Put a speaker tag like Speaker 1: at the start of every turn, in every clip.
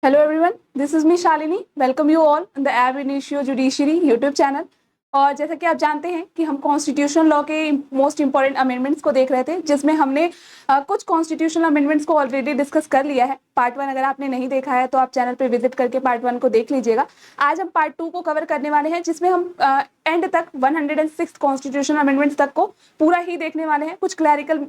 Speaker 1: Hello everyone, this is me Shalini. Welcome you all in the Ab Initio Judiciary YouTube channel. और जैसा कि आप जानते हैं कि हम कॉन्स्टिट्यूशनल लॉ के मोस्ट इंपॉर्टेंट अमेंडमेंट्स को देख रहे थे, जिसमें हमने कुछ कॉन्स्टिट्यूशनल अमेंडमेंट्स को ऑलरेडी डिस्कस कर लिया है। पार्ट 1 अगर आपने नहीं देखा है तो आप चैनल पे विजिट करके पार्ट 1 को देख लीजिएगा। आज हम पार्ट 2 को कवर करने वाले हैं, जिसमें हम एंड तक 106 कॉन्स्टिट्यूशनल अमेंडमेंट्स तक को पूरा ही देखने वाले हैं। कुछ क्लैरिकल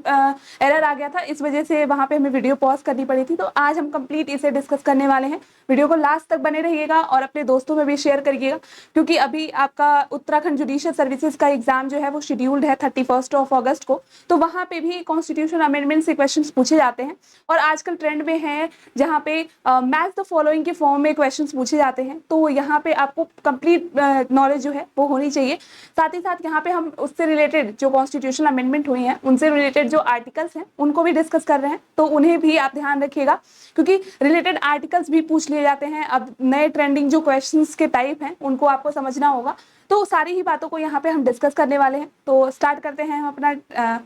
Speaker 1: एरर आ गया था, इस वजह से वहां पे हमें वीडियो पॉज करनी पड़ी थी। तो आज हम कंप्लीट इसे डिस्कस करने वाले हैं। वीडियो को लास्ट तक बने रहिएगा और अपने दोस्तों में भी शेयर करिएगा, क्योंकि अभी आपका उत्तराखंड जुडिशियल सर्विसेज का एग्जाम जो है वो शेड्यूल्ड है 31 अगस्त को। तो वहां पे भी कॉन्स्टिट्यूशन अमेंडमेंट से क्वेश्चंस पूछे जाते हैं और आजकल ट्रेंड में है जहां पे मैच द फॉलोइंग के फॉर्म में क्वेश्चंस पूछे जाते हैं। तो यहाँ पे आपको कंप्लीट नॉलेज जो है वो होनी चाहिए। साथ ही साथ यहाँ पे हम उससे रिलेटेड जो कॉन्स्टिट्यूशनल अमेंडमेंट हुई हैं उनसे रिलेटेड जो आर्टिकल्स हैं उनको भी डिस्कस कर रहे हैं, तो उन्हें भी आप ध्यान रखिएगा, क्योंकि रिलेटेड आर्टिकल्स भी पूछ लिए जाते हैं। अब नए ट्रेंडिंग जो क्वेश्चंस के टाइप हैं उनको आपको समझना होगा। तो सारी ही बातों को यहाँ पे हम डिस्कस करने वाले हैं। तो स्टार्ट करते हैं हम अपना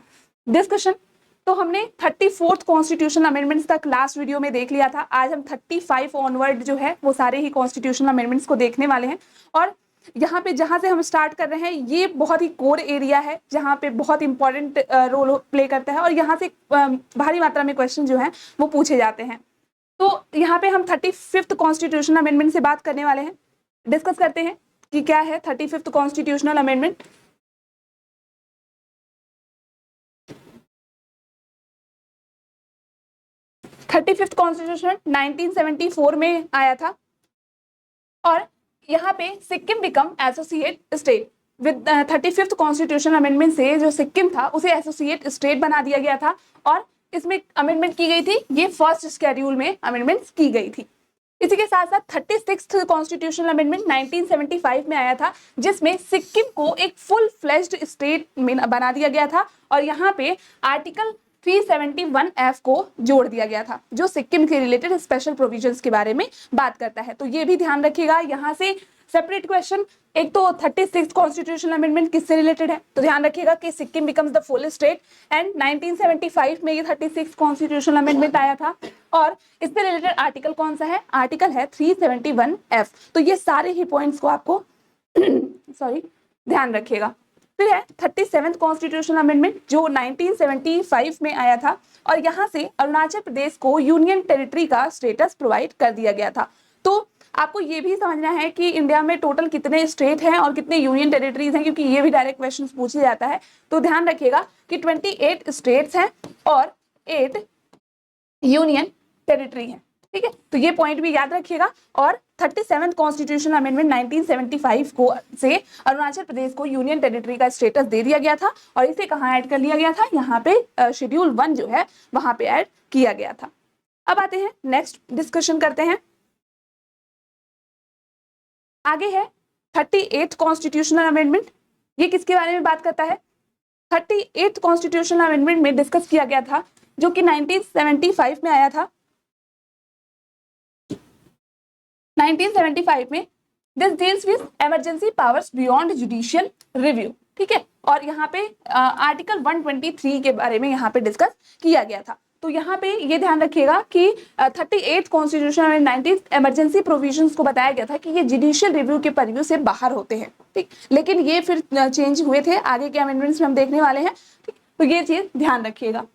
Speaker 1: डिस्कशन। तो हमने 34th कॉन्स्टिट्यूशनल अमेंडमेंट्स तक लास्ट वीडियो में देख लिया था। आज हम 35 ऑनवर्ड जो है वो सारे ही कॉन्स्टिट्यूशनल अमेंडमेंट्स को देखने वाले हैं। और यहाँ पे जहाँ से हम स्टार्ट कर रहे हैं ये बहुत ही कोर एरिया है, जहाँ पे बहुत इंपॉर्टेंट रोल प्ले करता है और यहाँ से भारी मात्रा में क्वेश्चन जो है वो पूछे जाते हैं। तो यहाँ पे हम 35th कॉन्स्टिट्यूशनल अमेंडमेंट से बात करने वाले हैं। डिस्कस करते हैं कि क्या है 35th constitutional amendment. Thirty fifth constitution 1974 में आया था और यहाँ पे Sikkim become associate state. With 35th constitution amendment से जो सिक्किम था उसे एसोसिएट स्टेट बना दिया गया था और इसमें अमेंडमेंट की गई थी, ये फर्स्ट शेड्यूल में अमेंडमेंट्स की गई थी। इसी के साथ साथ 36th कॉन्स्टिट्यूशनल अमेंडमेंट 1975 में आया था, जिसमें सिक्किम को एक फुल फ्लेज्ड स्टेट में बना दिया गया था और यहाँ पे आर्टिकल 371F को जोड़ दिया गया था, जो सिक्किम के रिलेटेड स्पेशल प्रोविजंस के बारे में बात करता है। तो ये भी ध्यान रखिएगा, यहाँ से सेपरेट क्वेश्चन। एक तो 36th कॉन्स्टिट्यूशनल अमेंडमेंट किससे रिलेटेड है, तो ध्यान रखिएगा कि Sikkim becomes the full state and 1975 में ये 36th कॉन्स्टिट्यूशनल अमेंडमेंट आया था और इससे रिलेटेड आर्टिकल कौन सा है, आर्टिकल है 371F। तो ये सारे ही पॉइंट्स को आपको ध्यान रखिएगा। फिर है 37th कॉन्स्टिट्यूशनल अमेंडमेंट जो 1975 में आया था और यहाँ से अरुणाचल प्रदेश को यूनियन टेरिटरी का स्टेटस प्रोवाइड कर दिया गया था। तो आपको ये भी समझना है कि इंडिया में टोटल कितने स्टेट हैं और कितने यूनियन टेरिटरीज हैं, क्योंकि ये भी डायरेक्ट क्वेश्चन पूछा जाता है। तो ध्यान रखिएगा कि 28 स्टेट्स हैं और 8 यूनियन टेरिटरी हैं, ठीक है। तो ये पॉइंट भी याद रखिएगा। और 37th कॉन्स्टिट्यूशनल अमेंडमेंट 1975 को से अरुणाचल प्रदेश को यूनियन टेरिटरी का स्टेटस दे दिया गया था और इसे कहाँ ऐड कर लिया गया था, यहाँ पे शेड्यूल 1 जो है वहां पे ऐड किया गया था। अब आते हैं नेक्स्ट डिस्कशन करते हैं। आगे है 38th कॉन्स्टिट्यूशनल अमेंडमेंट। ये किसके बारे में बात करता है, 38th कॉन्स्टिट्यूशनल अमेंडमेंट में डिस्कस किया गया था, जो कि 1975 में आया था। 1975 में this deals with emergency powers beyond judicial review, ठीक है। और यहाँ पे आर्टिकल 123 के बारे में यहाँ पे डिस्कस किया गया था। तो यहाँ पे ये ध्यान रखिएगा कि 38th कॉन्स्टिट्यूशन में 19th इमरजेंसी प्रोविजंस को बताया गया था कि ये जुडिशियल रिव्यू के परव्यू से बाहर होते हैं, ठीक। लेकिन ये फिर चेंज हुए थे, आगे के अमेंडमेंट्स में हम देखने वाले हैं, ठीक। तो ये चीज ध्यान रखिएगा।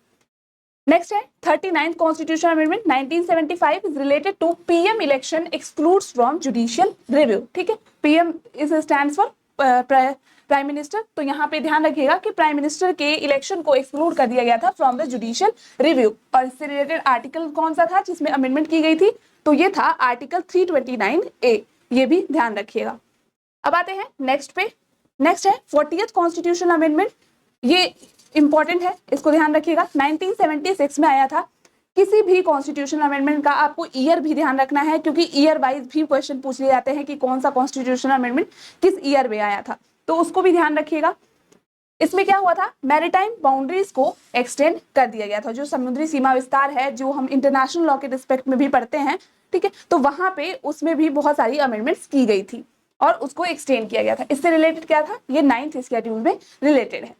Speaker 1: नेक्स्ट है 39th constitution amendment 1975 is related to PM election excludes from judicial review, ठीक है। PM is stands for prime minister. तो यहाँ पे ध्यान रखिएगा कि प्राइम मिनिस्टर के इलेक्शन को एक्सक्लूड कर दिया गया था फ्रॉम द जुडिशियल रिव्यू। और इससे रिलेटेड आर्टिकल कौन सा था जिसमें अमेंडमेंट की गई थी, तो ये था आर्टिकल 329A। ये भी ध्यान रखिएगा। अब आते हैं नेक्स्ट पे। नेक्स्ट है 40th कॉन्स्टिट्यूशनल अमेंडमेंट। ये इंपॉर्टेंट है, इसको ध्यान रखिएगा। 1976 में आया था। किसी भी कॉन्स्टिट्यूशनल अमेंडमेंट का आपको ईयर भी ध्यान रखना है, क्योंकि ईयर वाइज भी क्वेश्चन पूछ लिए जाते हैं कि कौन सा कॉन्स्टिट्यूशनल अमेंडमेंट किस ईयर में आया था, तो उसको भी ध्यान रखिएगा। इसमें क्या हुआ था, मैरीटाइम बाउंड्रीज को एक्सटेंड कर दिया गया था। जो समुद्री सीमा विस्तार है, जो हम इंटरनेशनल लॉ के रिस्पेक्ट में भी पढ़ते हैं, ठीक है, तो वहां पे उसमें भी बहुत सारी अमेंडमेंट्स की गई थी और उसको एक्सटेंड किया गया था। इससे रिलेटेड क्या था, ये 9th शेड्यूल में रिलेटेड है।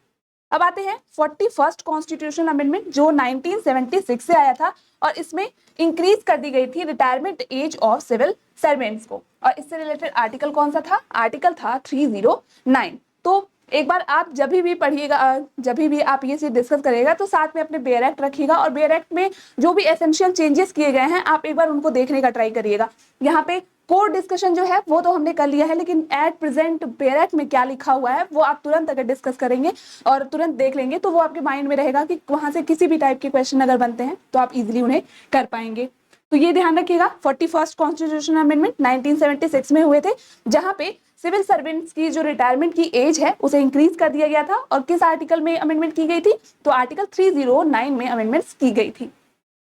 Speaker 1: अब आते हैं 41st कॉन्स्टिट्यूशनल अमेंडमेंट जो 1976 से आया था और इसमें इंक्रीज कर दी गई थी retirement age of civil servants को। और इससे रिलेटेड आर्टिकल कौन सा था? आर्टिकल था 309। तो एक बार आप जब भी पढ़िएगा, जब भी आप ये चीज डिस्कस करिएगा तो साथ में अपने बेयर एक्ट रखिएगा और बेयर एक्ट में जो भी एसेंशियल चेंजेस किए गए हैं आप एक बार उनको देखने का ट्राई करिएगा। यहाँ पे कोर डिस्कशन जो है वो तो हमने कर लिया है, लेकिन एट प्रेजेंट बेयर एक्ट में क्या लिखा हुआ है वो आप तुरंत अगर डिस्कस करेंगे और तुरंत देख लेंगे तो वो आपके माइंड में रहेगा कि वहां से किसी भी टाइप के क्वेश्चन अगर बनते हैं तो आप इजिली उन्हें कर पाएंगे। तो ये ध्यान रखिएगा 41st कॉन्स्टिट्यूशनल अमेंडमेंट 1976 में हुए थे, जहां पे सिविल सर्वेंट्स की जो रिटायरमेंट की एज है उसे इंक्रीज कर दिया गया था। और किस आर्टिकल में अमेंडमेंट की गई थी? तो आर्टिकल 309 में अमेंडमेंट्स की गई थी।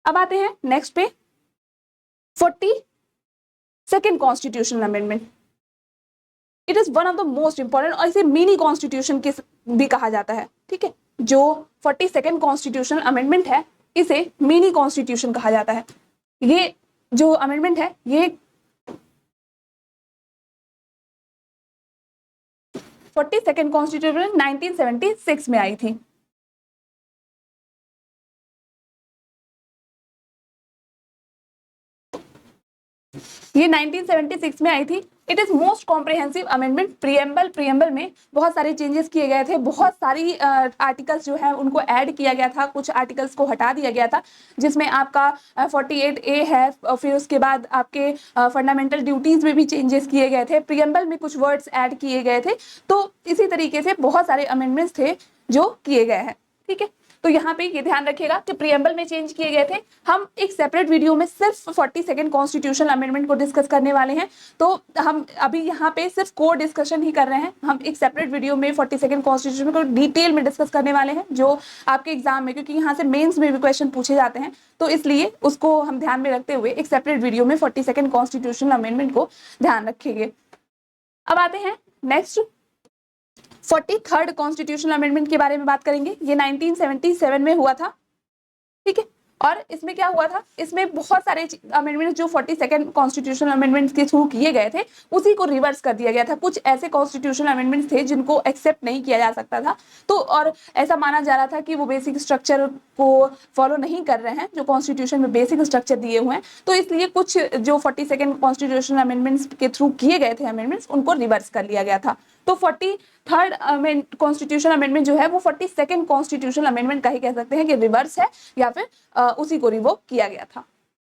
Speaker 1: अब आते हैं नेक्स्ट पे 42nd constitutional amendment. It is one of the most important और इसे मिनी कॉन्स्टिट्यूशन के भी कहा जाता है। ठीक है, जो 42nd कॉन्स्टिट्यूशनल अमेंडमेंट है इसे मिनी कॉन्स्टिट्यूशन कहा जाता है। ये जो अमेंडमेंट है ये 42nd कॉन्स्टिट्यूशन 1976 में आई थी। ये 1976 में आई थी। It is most comprehensive amendment. Preamble में बहुत सारे चेंजेस किए गए थे, बहुत सारी आर्टिकल्स जो है उनको ऐड किया गया था, कुछ आर्टिकल्स को हटा दिया गया था, जिसमें आपका 48A है, फिर उसके बाद आपके फंडामेंटल ड्यूटीज में भी चेंजेस किए गए थे, प्रियम्बल में कुछ वर्ड्स ऐड किए गए थे। तो इसी तरीके से बहुत सारे अमेंडमेंट्स थे जो किए गए हैं। ठीक है, तो यहाँ पे ये ध्यान रखिएगा कि प्रियम्बल में चेंज किए गए थे। हम एक सेपरेट वीडियो में सिर्फ 42nd कॉन्स्टिट्यूशनल अमेंडमेंट को डिस्कस करने वाले हैं, तो हम अभी यहाँ पे सिर्फ कोर डिस्कशन ही कर रहे हैं। हम एक सेपरेट वीडियो में 42nd कॉन्स्टिट्यूशन को डिटेल में डिस्कस करने वाले हैं, जो आपके एग्जाम में, क्योंकि यहाँ से मेन्स में भी क्वेश्चन पूछे जाते हैं, तो इसलिए उसको हम ध्यान में रखते हुए एक सेपरेट वीडियो में 42nd कॉन्स्टिट्यूशनल अमेंडमेंट को ध्यान रखेंगे। अब आते हैं नेक्स्ट 43rd कॉन्स्टिट्यूशनल अमेंडमेंट के बारे में बात करेंगे। ये 1977 में हुआ था। ठीक है, और इसमें क्या हुआ था? इसमें बहुत सारे अमेंडमेंट जो 42nd कॉन्स्टिट्यूशनल अमेंडमेंट्स के थ्रू किए गए थे उसी को रिवर्स कर दिया गया था। कुछ ऐसे कॉन्स्टिट्यूशनल अमेंडमेंट्स थे जिनको एक्सेप्ट नहीं किया जा सकता था, तो और ऐसा माना जा रहा था कि वो बेसिक स्ट्रक्चर को फॉलो नहीं कर रहे हैं जो कॉन्स्टिट्यूशन में बेसिक स्ट्रक्चर दिए हुए हैं, तो इसलिए कुछ जो 42nd कॉन्स्टिट्यूशनल अमेंडमेंट्स के थ्रू किए गए थे अमेंडमेंट्स उनको रिवर्स कर लिया गया था। तो 43rd कॉन्स्टिट्यूशनल अमेंडमेंट जो है वो 42nd कॉन्स्टिट्यूशनल अमेंडमेंट का ही कह सकते हैं कि रिवर्स है या फिर उसी को रिवोक किया गया था।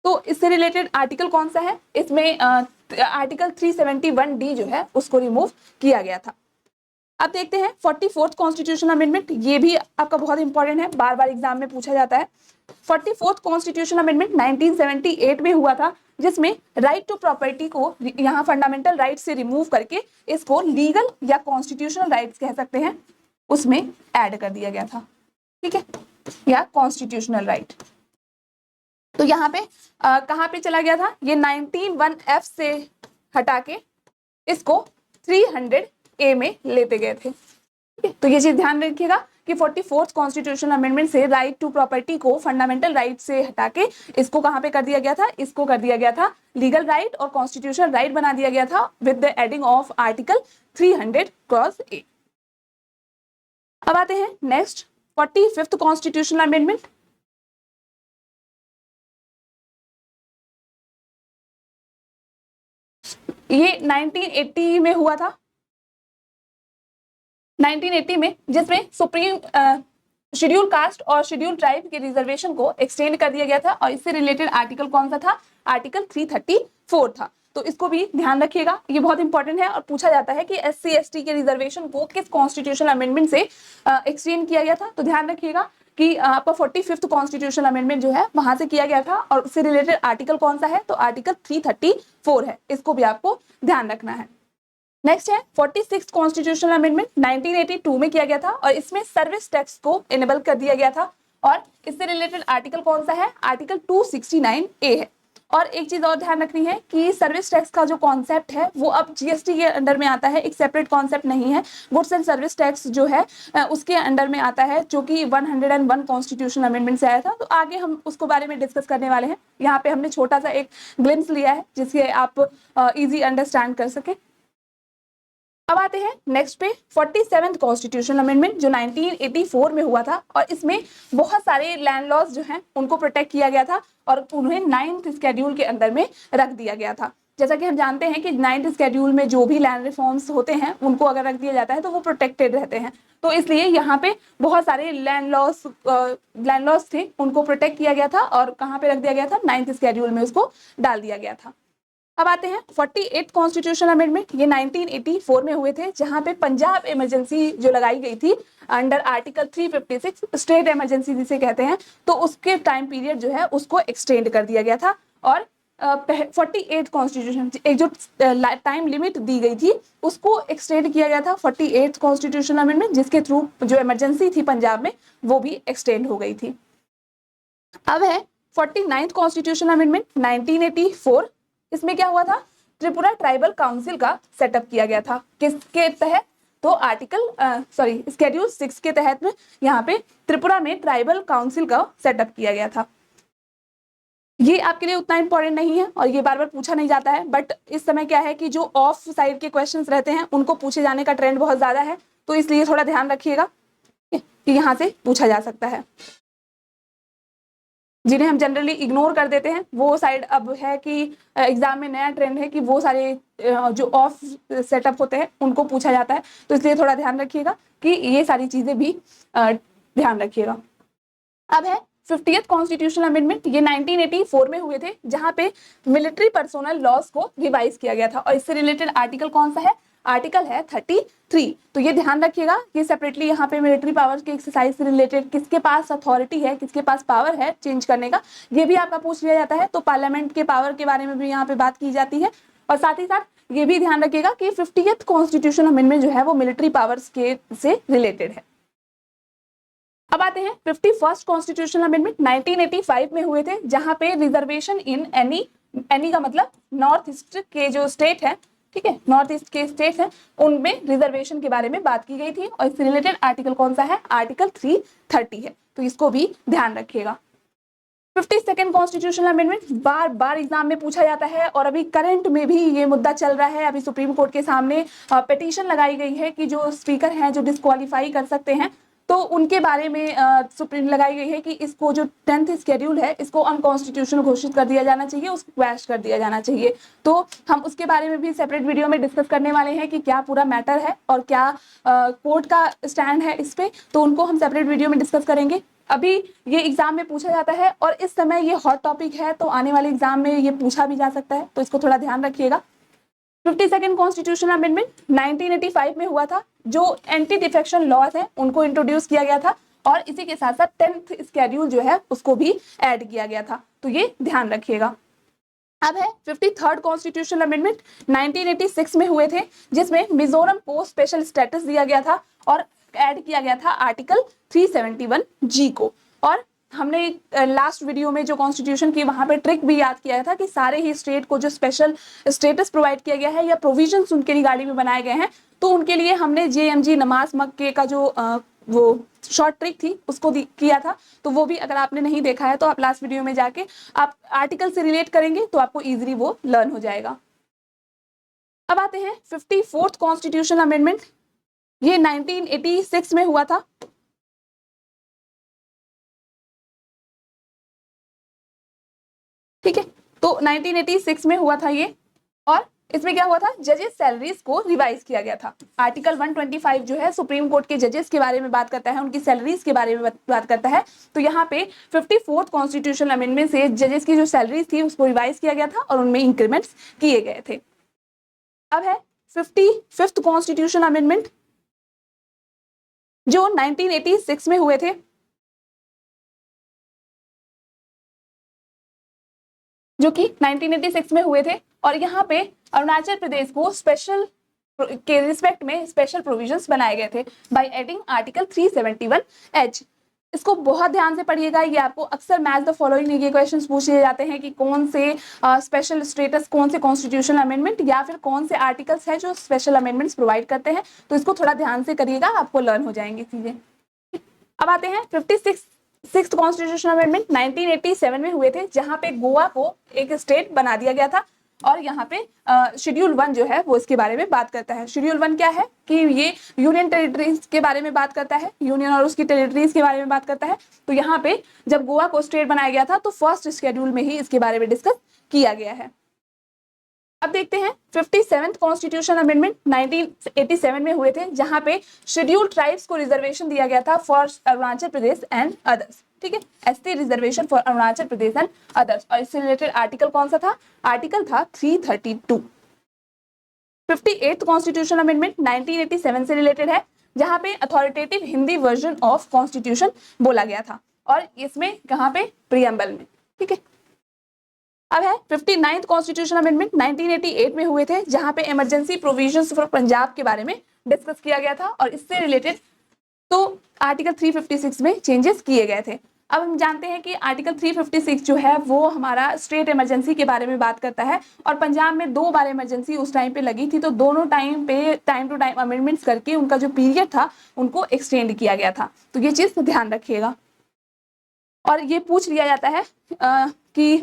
Speaker 1: तो इससे रिलेटेड आर्टिकल कौन सा है? इसमें आर्टिकल 371D जो है उसको रिमूव किया गया था। अब देखते हैं 44th कॉन्स्टिट्यूशनल अमेंडमेंट। ये भी आपका बहुत इंपॉर्टेंट है, बार बार एग्जाम में पूछा जाता है। 44th कॉन्स्टिट्यूशनल अमेंडमेंट 1978 में हुआ था, जिसमें राइट टू प्रॉपर्टी को यहाँ फंडामेंटल राइट से रिमूव करके इसको लीगल या कॉन्स्टिट्यूशनल राइट्स कह सकते हैं उसमें ऐड कर दिया गया था। ठीक है, या कॉन्स्टिट्यूशनल राइट। तो यहाँ पे कहाँ पे चला गया था? ये 91F से हटा के इसको 300A में लेते गए थे। तो ये चीज ध्यान रखिएगा कि 44th कॉन्स्टिट्यूशनल अमेंडमेंट से राइट टू प्रॉपर्टी को फंडामेंटल राइट से हटा के इसको कहां पे कर दिया गया था? इसको कर दिया गया था लीगल राइट और कॉन्स्टिट्यूशनल राइट बना दिया गया था with the adding of article 300(a). अब आते हैं नेक्स्ट 45th कॉन्स्टिट्यूशनल अमेंडमेंट। ये 1980 में हुआ था, 1980 में, जिसमें सुप्रीम शेड्यूल कास्ट और शेड्यूल ट्राइब के रिजर्वेशन को एक्सटेंड कर दिया गया था। और इससे रिलेटेड आर्टिकल कौन सा था? आर्टिकल 334 था। तो इसको भी ध्यान रखिएगा, ये बहुत इंपॉर्टेंट है और पूछा जाता है कि SC ST के रिजर्वेशन को किस कॉन्स्टिट्यूशनल अमेंडमेंट से एक्सटेंड किया गया था। तो ध्यान रखिएगा कि आपका 45th कॉन्स्टिट्यूशनल अमेंडमेंट जो है वहां से किया गया था और उससे रिलेटेड आर्टिकल कौन सा है? तो आर्टिकल 334 है। इसको भी आपको ध्यान रखना है। नेक्स्ट है 46th कॉन्स्टिट्यूशनल अमेंडमेंट 1982 में किया गया था और इसमें सर्विस टैक्स को इनेबल कर दिया गया था। और इससे रिलेटेड आर्टिकल कौन सा है? आर्टिकल 269A है। और एक चीज और ध्यान रखनी है कि सर्विस टैक्स का जो कॉन्सेप्ट है वो अब GST के अंडर में आता है, एक सेपरेट कॉन्सेप्ट नहीं है। गुड्स एंड सर्विस टैक्स जो है उसके अंडर में आता है, जो कि 101 कॉन्स्टिट्यूशनल अमेंडमेंट से आया था। तो आगे हम उसको बारे में डिस्कस करने वाले हैं। यहाँ पे हमने छोटा सा एक ग्लिम्स लिया है जिससे आप इजी अंडरस्टैंड कर सके। अब आते हैं नेक्स्ट पे 47th कॉन्स्टिट्यूशनल अमेंडमेंट जो 1984 में हुआ था, और इसमें बहुत सारे लैंड लॉज जो हैं उनको प्रोटेक्ट किया गया था और उन्हें 9th शेड्यूल के अंदर में रख दिया गया था। जैसा कि हम जानते हैं कि 9th शेड्यूल में जो भी लैंड रिफॉर्म्स होते हैं उनको अगर रख दिया जाता है तो वो प्रोटेक्टेड रहते हैं, तो इसलिए यहाँ पे बहुत सारे लैंड लॉस थे उनको प्रोटेक्ट किया गया था और कहाँ पे रख दिया गया था, 9th शेड्यूल में उसको डाल दिया गया था। अब आते हैं 48th कॉन्स्टिट्यूशनल अमेंडमेंट, ये 1984 में हुए थे, जहां पे पंजाब इमरजेंसी जो लगाई गई थी अंडर आर्टिकल 356 स्टेट इमरजेंसी जिसे कहते हैं, तो उसके टाइम पीरियड जो है उसको एक्सटेंड कर दिया गया था और 48 कॉन्स्टिट्यूशन एक जो टाइम लिमिट दी गई थी उसको एक्सटेंड किया गया था 48th कॉन्स्टिट्यूशनल अमेंडमेंट, जिसके थ्रू जो इमरजेंसी थी पंजाब में वो भी एक्सटेंड हो गई थी। अब है 49th कॉन्स्टिट्यूशनल अमेंडमेंट 1984, इसमें क्या हुआ था, त्रिपुरा ट्राइबल काउंसिल का सेटअप किया गया था, किसके तहत, तो शेड्यूल 6 के तहत में यहाँ पे त्रिपुरा में ट्राइबल काउंसिल का सेटअप किया गया था। ये आपके लिए उतना इंपॉर्टेंट नहीं है और ये बार बार पूछा नहीं जाता है, बट इस समय क्या है कि जो ऑफ साइड के क्वेश्चंस रहते हैं उनको पूछे जाने का ट्रेंड बहुत ज्यादा है, तो इसलिए थोड़ा ध्यान रखिएगा कि यहाँ से पूछा जा सकता है। जिन्हें हम जनरली इग्नोर कर देते हैं वो साइड अब है कि एग्जाम में नया ट्रेंड है कि वो सारे जो ऑफ सेटअप होते हैं उनको पूछा जाता है, तो इसलिए थोड़ा ध्यान रखिएगा कि ये सारी चीजें भी ध्यान रखिएगा। अब है 50th कॉन्स्टिट्यूशनल अमेंडमेंट, ये 1984 में हुए थे, जहां पे मिलिट्री पर्सोनल लॉज को रिवाइज किया गया था और इससे रिलेटेड आर्टिकल कौन सा है, आर्टिकल है 33। तो ये ध्यान रखिएगा कि सेपरेटली यहाँ पे मिलिट्री पावर्स के एक्सरसाइज से रिलेटेड किसके पास अथॉरिटी है, किसके पास पावर है चेंज करने का, ये भी आपका पूछ लिया जाता है, तो पार्लियामेंट के पावर के बारे में भी यहाँ पे बात की जाती है। और साथ ही साथ ये भी ध्यान रखिएगा कि 50th कॉन्स्टिट्यूशनल अमेंडमेंट जो है वो मिलिट्री पावर्स के से रिलेटेड है। अब आते हैं 51st कॉन्स्टिट्यूशनल अमेंडमेंट 1985 में हुए थे, जहां पे रिजर्वेशन इन एनी का मतलब नॉर्थ ईस्ट के जो स्टेट है, ठीक है, नॉर्थ ईस्ट के स्टेट हैं उनमें रिजर्वेशन के बारे में बात की गई थी और इससे रिलेटेड आर्टिकल कौन सा है, आर्टिकल 330 है, तो इसको भी ध्यान रखिएगा। 52nd कॉन्स्टिट्यूशनल अमेंडमेंट बार बार एग्जाम में पूछा जाता है और अभी करंट में भी ये मुद्दा चल रहा है। अभी सुप्रीम कोर्ट के सामने पिटीशन लगाई गई है कि जो स्पीकर हैं जो डिस्क्वालीफाई कर सकते हैं, तो उनके बारे में सुप्रीम लगाई गई है कि इसको जो 10th शेड्यूल है इसको अनकॉन्स्टिट्यूशनल घोषित कर दिया जाना चाहिए, उसको क्वैश कर दिया जाना चाहिए। तो हम उसके बारे में भी सेपरेट वीडियो में डिस्कस करने वाले हैं कि क्या पूरा मैटर है और क्या कोर्ट का स्टैंड है इस पे, तो उनको हम सेपरेट वीडियो में डिस्कस करेंगे। अभी ये एग्जाम में पूछा जाता है और इस समय ये हॉट टॉपिक है, तो आने वाले एग्जाम में ये पूछा भी जा सकता है, तो इसको थोड़ा ध्यान रखिएगा। 52nd कॉन्स्टिट्यूशनल अमेंडमेंट 1985 में हुआ था, जो एंटी डिफेक्शन लॉज है उनको इंट्रोड्यूस किया गया था और इसी के साथ साथ 10th शेड्यूल जो है उसको भी ऐड किया गया था, तो ये ध्यान रखिएगा। अब है 53rd कॉन्स्टिट्यूशनल अमेंडमेंट 1986 में हुए थे, जिसमें मिजोरम को स्पेशल स्टेटस दिया गया था और ऐड किया गया था आर्टिकल 371G को। और हमने लास्ट वीडियो में जो कॉन्स्टिट्यूशन की वहां पे ट्रिक भी याद किया था कि सारे ही स्टेट को जो स्पेशल स्टेटस प्रोवाइड किया गया है या प्रोविजंस उनके रिगार्डिंग में बनाए गए हैं, तो उनके लिए हमने JMG नमाज मक्के का जो वो शॉर्ट ट्रिक थी उसको किया था, तो वो भी अगर आपने नहीं देखा है तो आप लास्ट वीडियो में जाके आप आर्टिकल से रिलेट करेंगे तो आपको इजीली वो लर्न हो जाएगा। अब आते हैं 54th कॉन्स्टिट्यूशनल अमेंडमेंट, ये 1986 में हुआ था। ठीक है, तो 1986 में हुआ था ये, और इसमें क्या हुआ था, जजेस सैलरीज को रिवाइज किया गया था। आर्टिकल 125 जो है सुप्रीम कोर्ट के जजेस के बारे में बात करता है, उनकी सैलरीज के बारे में बात करता है, तो यहाँ पे 54th कॉन्स्टिट्यूशनल अमेंडमेंट से जजेस की जो सैलरीज थी उसको रिवाइज किया गया था और उनमें इंक्रीमेंट्स किए गए थे। अब है 55th कॉन्स्टिट्यूशनल अमेंडमेंट जो 1986 में हुए थे, जो कि 1986 में हुए थे, और यहाँ पे अरुणाचल प्रदेश को स्पेशल के रिस्पेक्ट में स्पेशल प्रोविजंस बनाए गए थे बाय एडिंग आर्टिकल 371H। इसको बहुत ध्यान से पढ़िएगा, ये आपको अक्सर मैच द फॉलोइंग ये क्वेश्चंस पूछे जाते हैं कि कौन से स्पेशल स्टेटस, कौन से कॉन्स्टिट्यूशनल अमेंडमेंट या फिर कौन से आर्टिकल्स हैं जो स्पेशल अमेंडमेंट्स प्रोवाइड करते हैं, तो इसको थोड़ा ध्यान से करिएगा, आपको लर्न हो जाएंगी चीजें। अब आते हैं 56th कॉन्स्टिट्यूशनल अमेंडमेंट 1987 में हुए थे, जहां पे गोवा को एक स्टेट बना दिया गया था और यहाँ पे शेड्यूल 1 जो है वो इसके बारे में बात करता है। शेड्यूल 1 क्या है कि ये यूनियन टेरिटरीज के बारे में बात करता है, यूनियन और उसकी टेरिटरीज के बारे में बात करता है। तो यहाँ पे जब गोवा को स्टेट बनाया गया था तो फर्स्ट शेड्यूल में ही इसके बारे में डिस्कस किया गया है। अब देखते हैं 57th कॉन्स्टिट्यूशन अमेंडमेंट 1987 में हुए थे, जहां पे शेड्यूल ट्राइब्स को रिजर्वेशन दिया गया था for Arunachal Pradesh and others. ठीक है, ST reservation for Arunachal Pradesh and others. और इससे रिलेटेड आर्टिकल कौन सा था? आर्टिकल था 332। 58th कॉन्स्टिट्यूशन अमेंडमेंट 1987 से रिलेटेड है, जहां पे authoritative Hindi version of constitution बोला गया था, और इसमें कहां पे? प्रियम्बल में। ठीक है, अब है 59th कॉन्स्टिट्यूशन अमेंडमेंट 1988 में हुए थे, जहां पे इमरजेंसी प्रोविजंस फॉर पंजाब के बारे में डिस्कस किया गया था, और इससे रिलेटेड तो आर्टिकल 356 में चेंजेस किए गए थे। अब हम जानते हैं कि आर्टिकल 356 जो है वो हमारा स्टेट इमरजेंसी के बारे में बात करता है, और पंजाब में 2 बार इमरजेंसी उस टाइम पे लगी थी, तो दोनों टाइम पे टाइम टू टाइम अमेंडमेंट्स करके उनका जो पीरियड था उनको एक्सटेंड किया गया था। तो ये चीज ध्यान रखिएगा। और ये पूछ लिया जाता है कि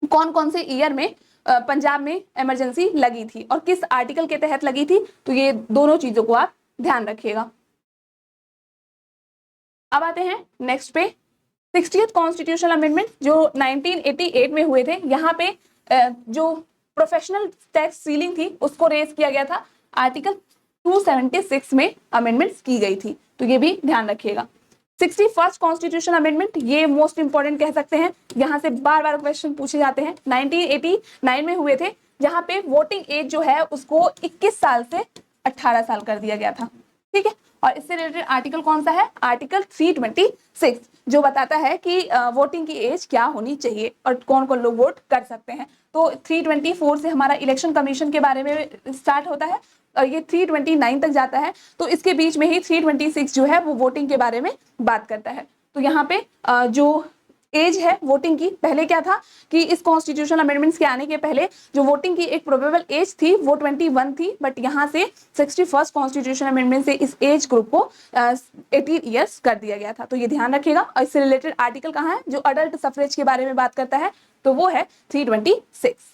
Speaker 1: कौन कौन से ईयर में पंजाब में इमरजेंसी लगी थी और किस आर्टिकल के तहत लगी थी, तो ये दोनों चीजों को आप ध्यान रखिएगा। अब आते हैं नेक्स्ट पे 60th कॉन्स्टिट्यूशनल अमेंडमेंट जो 1988 में हुए थे। यहाँ पे जो प्रोफेशनल टैक्स सीलिंग थी उसको रेज किया गया था, आर्टिकल 276 में अमेंडमेंट्स की गई थी, तो ये भी ध्यान रखिएगा। 61st कॉन्स्टिट्यूशन अमेंडमेंट, ये मोस्ट इंपॉर्टेंट कह सकते हैं, यहाँ से बार बार क्वेश्चन पूछे जाते हैं। 1989 में हुए थे, जहां पे वोटिंग एज जो है उसको 21 साल से 18 साल कर दिया गया था। ठीक है, और इससे रिलेटेड आर्टिकल कौन सा है? आर्टिकल 326, जो बताता है कि वोटिंग की एज क्या होनी चाहिए और कौन कौन लोग वोट कर सकते हैं। तो 324 से हमारा इलेक्शन कमीशन के बारे में स्टार्ट होता है और ये 329 तक जाता है, तो इसके बीच में ही 326 जो है वो वोटिंग के बारे में बात करता है। तो यहाँ पे जो एज है वोटिंग की, पहले क्या था कि इस कॉन्स्टिट्यूशन अमेंडमेंट्स के आने के पहले जो वोटिंग की एक प्रोबेबल एज थी वो 21 थी, बट यहाँ से 61st कॉन्स्टिट्यूशन अमेंडमेंट से इस एज ग्रुप को 18 ईयर्स कर दिया गया था। तो ये ध्यान रखिएगा। और इससे रिलेटेड आर्टिकल कहाँ है जो अडल्ट सफरेज के बारे में बात करता है, तो वो है 326।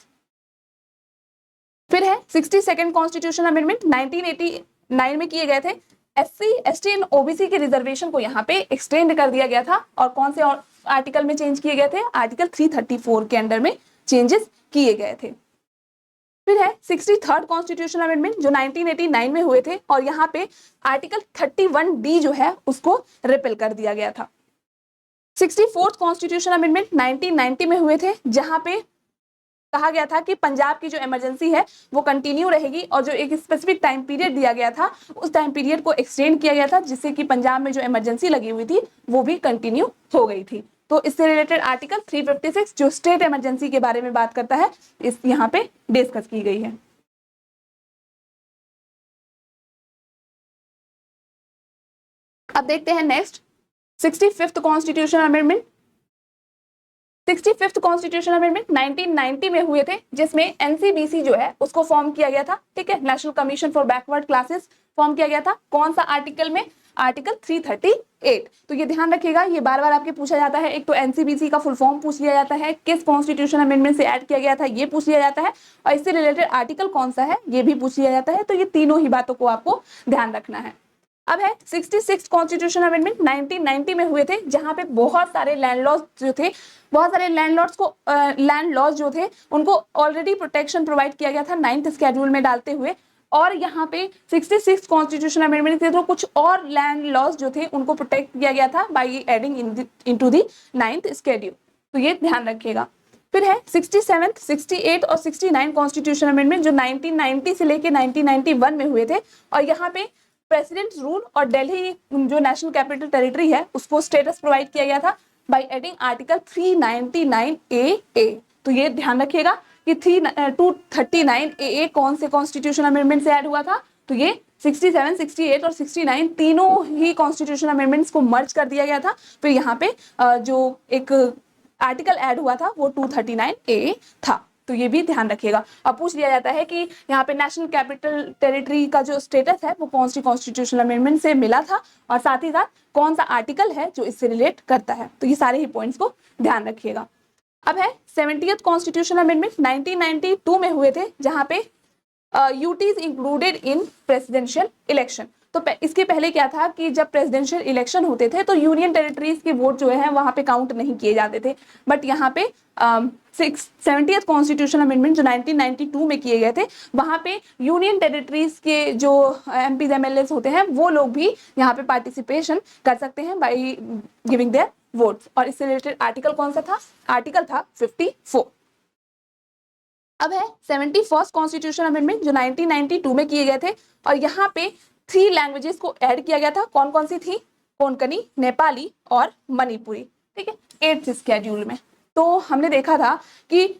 Speaker 1: फिर है 62nd कॉन्स्टिट्यूशन अमेंडमेंट 1989 में किए गए थे। एससी, एसटी एंड ओबीसी के रिजर्वेशन को यहाँ पे एक्सटेंड कर दिया गया था, और कौन से आर्टिकल में चेंज किए गए थे? आर्टिकल 334 के अंडर में चेंजेस किए गए थे। फिर है 63rd कॉन्स्टिट्यूशन अमेंडमेंट जो 1989 में हुए थे, और यहाँ पे आर्टिकल 31D जो है उसको रिपेल कर दिया गया था। 64th कॉन्स्टिट्यूशन अमेंडमेंट 1990 में हुए थे, जहां पे कहा गया था कि पंजाब की जो इमरजेंसी है वो कंटिन्यू रहेगी, और जो एक स्पेसिफिक टाइम पीरियड दिया गया था उस टाइम पीरियड को एक्सटेंड किया गया था, जिससे कि पंजाब में जो इमरजेंसी लगी हुई थी वो भी कंटिन्यू हो गई थी। तो इससे रिलेटेड आर्टिकल 356 जो स्टेट इमरजेंसी के बारे में बात करता है, इस यहाँ पे डिस्कस की गई है। अब देखते हैं next 65th constitution amendment. 65th constitution amendment 1990 में हुए थे, जिसमें एनसीबीसी जो है उसको फॉर्म किया गया था। ठीक है, national commission for backward classes form किया गया था। कौन सा आर्टिकल में? आर्टिकल 338। तो ये ध्यान रखिएगा, ये बार बार आपके पूछा जाता है। एक तो एनसीबीसी का फुल फॉर्म पूछ लिया जाता है, किस कॉन्स्टिट्यूशन अमेंडमेंट से ऐड किया गया था ये पूछ लिया जाता है, और इससे रिलेटेड आर्टिकल कौन सा है ये भी पूछ लिया जाता है। तो ये तीनों ही बातों को आपको ध्यान रखना है। अब है 66th कॉन्स्टिट्यूशन अमेंडमेंट 1990 में हुए थे, जहां पे बहुत सारे लैंड लॉज जो थे, बहुत सारे लैंड लॉज जो थे उनको ऑलरेडी प्रोटेक्शन प्रोवाइड किया गया था 9th शेड्यूल में डालते हुए। और यहाँ पे 66th कॉन्स्टिट्यूशन अमेंडमेंट थे तो कुछ और लैंड लॉज जो थे उनको प्रोटेक्ट किया गया था by adding into the 9th schedule. तो ये ध्यान रखिएगा। फिर है 67th, 68 और 69 कॉन्स्टिट्यूशन अमेंडमेंट जो 1990 से लेके 1991 में हुए थे, और यहाँ पे प्रेसिडेंट रूल और दिल्ली जो नेशनल कैपिटल टेरिटरी है उसको स्टेटस प्रोवाइड किया गया था बाय एडिंग आर्टिकल 399AA। तो ये ध्यान रखिएगा कि 239AA कौन से कॉन्स्टिट्यूशन अमेंडमेंट से ऐड हुआ था, तो ये 67, 68 और 69 तीनों ही कॉन्स्टिट्यूशन अमेंडमेंट्स को मर्ज कर दिया गया था। फिर यहाँ पे जो एक आर्टिकल ऐड हुआ था वो 239AA था। तो ये भी ध्यान रखिएगा। अब पूछ लिया जाता है कि यहाँ पे नेशनल कैपिटल टेरिटरी का जो स्टेटस है वो कौन सी कॉन्स्टिट्यूशनल अमेंडमेंट से मिला था, और साथ ही साथ कौन सा आर्टिकल है जो इससे रिलेट करता है। तो ये सारे ही पॉइंट्स को ध्यान रखिएगा। अब है 70th कॉन्स्टिट्यूशन अमेंडमेंट 1992 में हुए थे, जहां पे UTs included in presidential election. तो इसके पहले क्या था कि जब प्रेसिडेंशियल इलेक्शन होते थे तो यूनियन टेरिटरीज के वोट जो है वहां पे काउंट नहीं किए जाते थे, बट यहाँ पे 70th कॉन्स्टिट्यूशन अमेंडमेंट जो 1992 में किए गए थे, वहां पे यूनियन टेरिटरीज के जो एमपीज एमएलएस होते हैं वो लोग भी यहाँ पे पार्टिसिपेशन कर सकते हैं बाई गिविंग देयर वोट्स। और इससे रिलेटेड आर्टिकल कौन सा था? आर्टिकल था 54। अब है 71st कॉन्स्टिट्यूशन अमेंडमेंट जो 1992 में किए गए थे, और यहाँ पे 3 लैंग्वेजेस को ऐड किया गया था। कौन कौन सी थी? कोंकणी, नेपाली और मणिपुरी। ठीक है, 8th स्केड्यूल में। तो हमने देखा था कि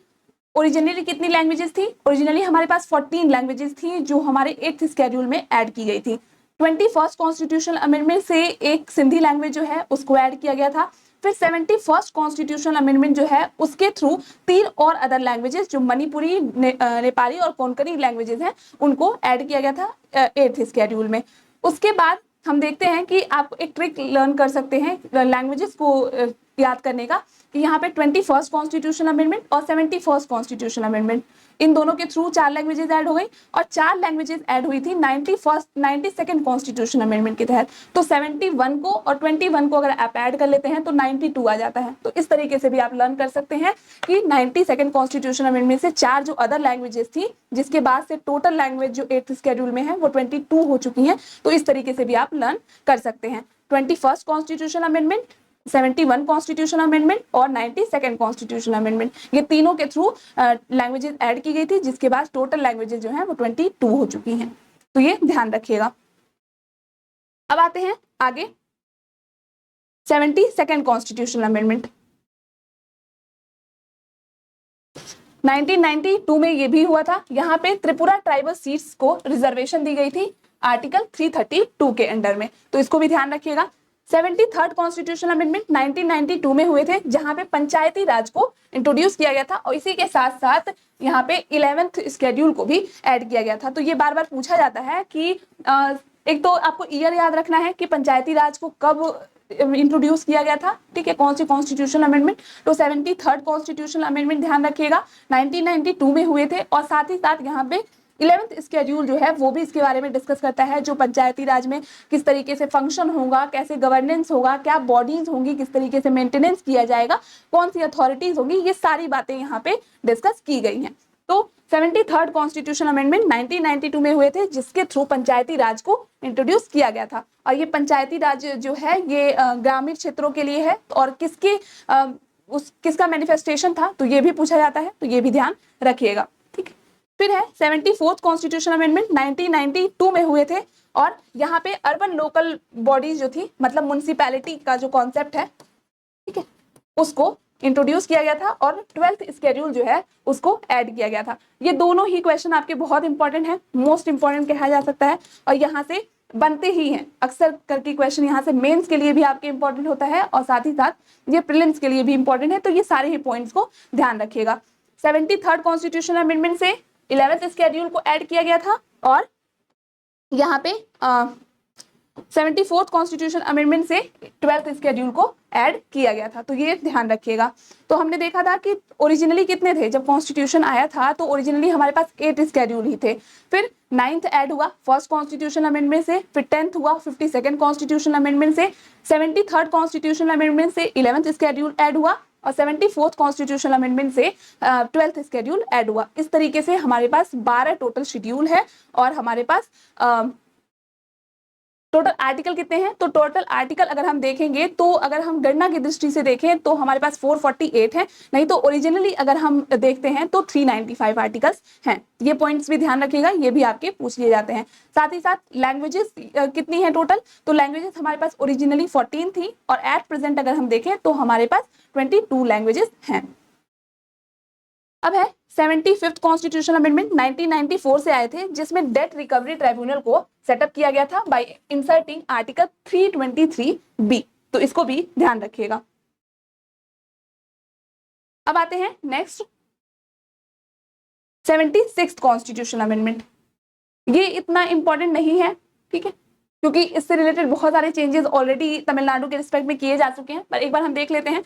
Speaker 1: ओरिजिनली कितनी लैंग्वेजेस थी? ओरिजिनली हमारे पास 14 लैंग्वेजेस थी जो हमारे 8th स्केड्यूल में ऐड की गई थी। 21st कॉन्स्टिट्यूशनल अमेंडमेंट से एक सिंधी लैंग्वेज जो है उसको ऐड किया गया था। फिर 71st कॉन्स्टिट्यूशनल अमेंडमेंट जो है उसके थ्रू 3 और अदर लैंग्वेजेस जो मणिपुरी, नेपाली और कोंकणी लैंग्वेजेस हैं उनको ऐड किया गया था 8th स्केड्यूल में। उसके बाद हम देखते हैं कि आप एक ट्रिक लर्न कर सकते हैं लैंग्वेजेस को याद करने का, कि यहाँ पे 21st कॉन्स्टिट्यूशन अमेंडमेंट और 71st कॉन्स्टिट्यूशन अमेंडमेंट, इन दोनों के थ्रू 4 लैंग्वेजेस ऐड हो गई, और 4 लैंग्वेजेस ऐड हुई थी 92nd कॉन्स्टिट्यूशन अमेंडमेंट के तहत। तो 71 को और 21 को अगर आप ऐड कर लेते हैं तो 92 आ जाता है। तो इस तरीके से भी आप लर्न कर सकते हैं कि 92nd कॉन्स्टिट्यूशन अमेंडमेंट से 4 जो अदर लैंग्वेजेस थी, जिसके बाद से टोटल लैंग्वेज जो 8th स्केड्यूल में है वो 22 हो चुकी हैं। तो इस तरीके से भी आप लर्न कर सकते हैं। 21st constitution amendment, 71 constitution amendment और 92nd कॉन्स्टिट्यूशन अमेंडमेंट, ये तीनों के थ्रू लैंग्वेजेस ऐड की गई थी, जिसके बाद टोटल लैंग्वेजेस जो हैं वो 22 हो चुकी हैं। तो ये ध्यान रखिएगा। अब आते हैं आगे 72nd कॉन्स्टिट्यूशन अमेंडमेंट। 1992 में ये भी हुआ था। यहाँ पे त्रिपुरा ट्राइबल सीट्स को रिजर्वेशन दी गई थी आर्टिकल 332 के अंडर में, तो इसको भी ध्यान रखिएगा। 73rd कॉन्स्टिट्यूशन अमेंडमेंट 1992 में हुए थे, जहां पे पंचायती राज को इंट्रोड्यूस किया गया था, और इसी के साथ साथ यहाँ पे 11th स्केड्यूल को भी ऐड किया गया था। तो ये बार बार पूछा जाता है कि एक तो आपको ईयर याद रखना है कि पंचायती राज को कब इंट्रोड्यूस किया गया था, ठीक है, कौन सी कॉन्स्टिट्यूशन अमेंडमेंट। तो 73rd कॉन्स्टिट्यूशन अमेंडमेंट ध्यान रखिएगा 1992 में हुए थे, और साथ ही साथ यहाँ पे 11th स्केड्यूल जो है वो भी इसके बारे में डिस्कस करता है, जो पंचायती राज में किस तरीके से फंक्शन होगा, कैसे गवर्नेंस होगा, क्या बॉडीज होंगी, किस तरीके से मेंटेनेंस किया जाएगा, कौन सी अथॉरिटीज होंगी, ये सारी बातें यहाँ पे डिस्कस की गई हैं। तो 73rd कॉन्स्टिट्यूशन अमेंडमेंट 1992 में हुए थे, जिसके थ्रू पंचायती राज को इंट्रोड्यूस किया गया था। और ये पंचायती राज जो है ये ग्रामीण क्षेत्रों के लिए है, और किसका मैनिफेस्टेशन था, तो ये भी पूछा जाता है, तो ये भी ध्यान रखिएगा। फिर है 74th कॉन्स्टिट्यूशन अमेंडमेंट 1992 में हुए थे, और यहाँ पे अर्बन लोकल बॉडीज जो थी, मतलब म्युनिसिपैलिटी का जो कॉन्सेप्ट है, ठीक है, उसको इंट्रोड्यूस किया गया था, और 12th स्केड्यूल जो है उसको ऐड किया गया था। ये दोनों ही क्वेश्चन आपके बहुत इंपॉर्टेंट है, मोस्ट इंपॉर्टेंट कहा जा सकता है, और यहाँ से बनते ही हैं अक्सर करके क्वेश्चन। यहाँ से मेंस के लिए भी आपके इंपॉर्टेंट होता है, और साथ ही साथ ये प्रीलिम्स के लिए भी इंपॉर्टेंट है। तो ये सारे ही पॉइंट्स को ध्यान रखिएगा। 73rd कॉन्स्टिट्यूशन अमेंडमेंट से 11th स्केड्यूल को ऐड किया गया था, और यहाँ पे 74th कॉन्स्टिट्यूशन अमेंडमेंट से 12th स्केड्यूल को ऐड किया गया था। तो ये ध्यान रखिएगा। तो हमने देखा था कि ओरिजिनली कितने थे, जब कॉन्स्टिट्यूशन आया था तो ओरिजिनली हमारे पास 8 स्केड्यूल ही थे। फिर 9th ऐड हुआ 1st कॉन्स्टिट्यूशन अमेंडमेंट से, फिर 10th हुआ 52nd कॉन्स्टिट्यूशन अमेंडमेंट से, 73rd कॉन्स्टिट्यूशन अमेंडमेंट से 11th स्केड्यूल ऐड हुआ, और 74th कॉन्स्टिट्यूशन अमेंडमेंट से 12th स्केड्यूल ऐड हुआ। इस तरीके से हमारे पास 12 टोटल शेड्यूल है, और हमारे पास टोटल आर्टिकल कितने हैं? तो टोटल आर्टिकल अगर हम देखेंगे तो अगर हम गणना की दृष्टि से देखें तो हमारे पास 448 है, नहीं तो ओरिजिनली अगर हम देखते हैं तो 395 आर्टिकल्स हैं। ये पॉइंट्स भी ध्यान रखिएगा, ये भी आपके पूछ लिए जाते हैं। साथ ही साथ लैंग्वेजेस कितनी है टोटल? तो लैंग्वेजेस हमारे पास ओरिजिनली 14 थी, और एट प्रेजेंट अगर हम देखें तो हमारे पास 22 लैंग्वेजेस हैं। अब है 75th कॉन्स्टिट्यूशन अमेंडमेंट 1994 से आए थे, जिसमें डेट रिकवरी ट्राइब्यूनल को सेटअप किया गया था बाय इंसर्टिंग आर्टिकल 323B। तो इसको भी ध्यान रखिएगा। अब आते हैं नेक्स्ट 76th कॉन्स्टिट्यूशन अमेंडमेंट। ये इतना इंपॉर्टेंट नहीं है, ठीक है, क्योंकि इससे रिलेटेड बहुत सारे चेंजेस ऑलरेडी तमिलनाडु के रिस्पेक्ट में किए जा चुके हैं, पर एक बार हम देख लेते हैं।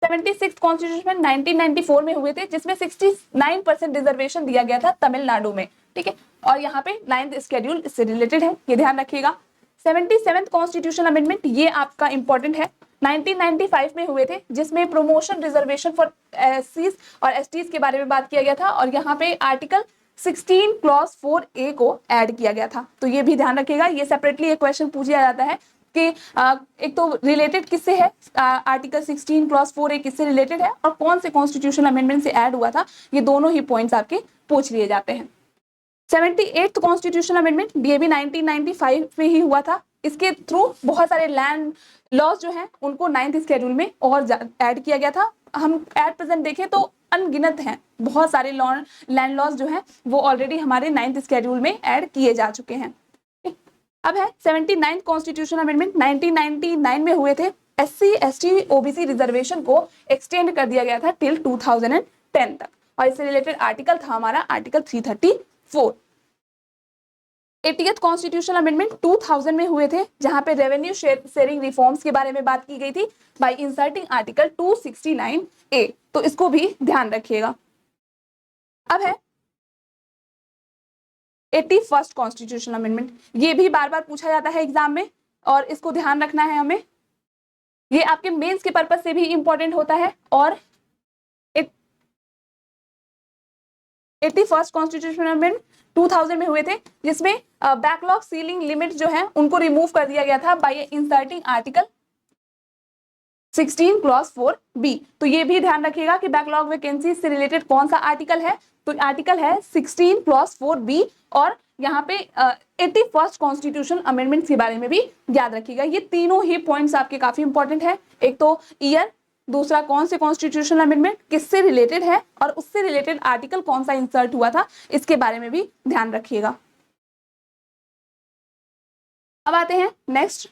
Speaker 1: 76 कॉन्स्टिट्यूशन 1994 में हुए थे, जिसमें 69% रिजर्वेशन दिया गया था तमिलनाडु में, ठीक है। और यहाँ पे 9th शेड्यूल इससे रिलेटेड है, ये ध्यान रखिएगा। 77th कॉन्स्टिट्यूशन अमेंडमेंट, ये आपका इंपॉर्टेंट है, 1995 में हुए थे, जिसमें प्रमोशन रिजर्वेशन फॉर एससीज और एसटीज के बारे में बात किया गया था, और यहाँ पे आर्टिकल 16 क्लॉज 4A को ऐड किया गया था। तो ये भी ध्यान रखिएगा, ये सेपरेटली एक क्वेश्चन पूछा जाता है कि एक तो रिलेटेड किससे है, आर्टिकल 16 क्लॉज 4A किससे रिलेटेड है और कौन से कॉन्स्टिट्यूशन अमेंडमेंट से ऐड हुआ था, ये दोनों ही पॉइंट्स आपके पूछ लिए जाते हैं। 78th कॉन्स्टिट्यूशन अमेंडमेंट, ये भी 1995 में ही हुआ था। इसके थ्रू बहुत सारे लैंड लॉज जो हैं उनको 9th शेड्यूल में और ऐड किया गया था। हम एट प्रेजेंट देखें तो अनगिनत हैं, बहुत सारे लैंड लॉज जो हैं वो ऑलरेडी हमारे 9th शेड्यूल में ऐड किए जा चुके हैं। अब है 79th कॉन्स्टिट्यूशन अमेंडमेंट, 1999 में हुए थे। SC ST OBC रिजर्वेशन को एक्सटेंड कर दिया गया था टिल 2010 तक, और इससे रिलेटेड आर्टिकल था हमारा आर्टिकल 334। 80th कॉन्स्टिट्यूशन अमेंडमेंट 2000 में हुए थे, जहां पे रेवेन्यू शेयरिंग रिफॉर्म्स के बारे में बात की गई थी बाय इंसर्टिंग आर्टिकल 269A, तो इसको भी ध्यान रखिएगा। अब है 81st कॉन्स्टिट्यूशन अमेंडमेंट, ये भी बार बार पूछा जाता है एग्जाम में और इसको ध्यान रखना है हमें, ये आपके मेंस के पर्पस से भी इंपॉर्टेंट होता है। और 81st कॉन्स्टिट्यूशन अमेंडमेंट 2000 में हुए थे, जिसमें बैकलॉग सीलिंग लिमिट जो है उनको रिमूव कर दिया गया था bye inserting article 16 clause 4B। तो ये भी ध्यान रखिएगा कि बैकलॉग वैकेंसी से रिलेटेड कौन सा आर्टिकल है, तो आर्टिकल है 16 क्लॉज 4B। और यहाँ पे 81st कॉन्स्टिट्यूशन अमेंडमेंट्स के बारे में भी याद रखिएगा। ये तीनों ही पॉइंट्स आपके काफी इंपॉर्टेंट है, एक तो ईयर, दूसरा कौन से कॉन्स्टिट्यूशन अमेंडमेंट किससे रिलेटेड है और उससे रिलेटेड आर्टिकल कौन सा इंसर्ट हुआ था, इसके बारे में भी ध्यान रखिएगा। अब आते हैं नेक्स्ट,